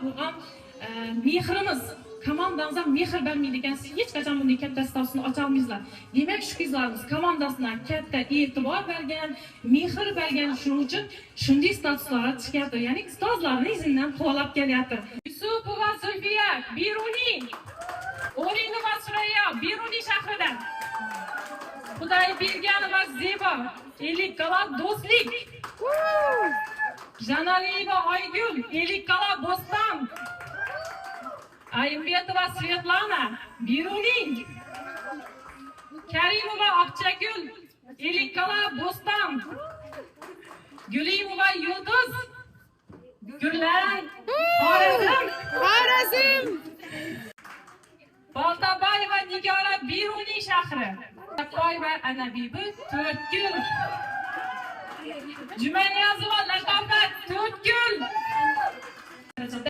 bu ham mehrimiz. Komandamız ham mehr bermaydi ekan. Siz hech qachon bunday katta stavkani ocha olmaysizlar. Demak, shu qizlarimiz komandasidan katta e'tibor bergan, mehr bergan, shuning uchun shunday statuslarga chiqyapti. Ya'ni ustozlarning izidan quvvalab kelyapti. Yusupova Zulfiya, Biruni, O'rinova Surayyo, Biruni shahridan. Xudoyberganova Zebo, Elikkala Do'stlik. Janaliyeva Oygul, Elikkala Bo'ston. Aymbetova Svetlana, Biruni. Karimova Oqchagul, Elikkala Bo'ston. Gulimova Yulduz, Gullar, Xorazm. Boltaboyeva Nigora, Biruni shahri. To'yva Anabibi, To'rtgul. Jumaniyazova Latofa, To'rtgul.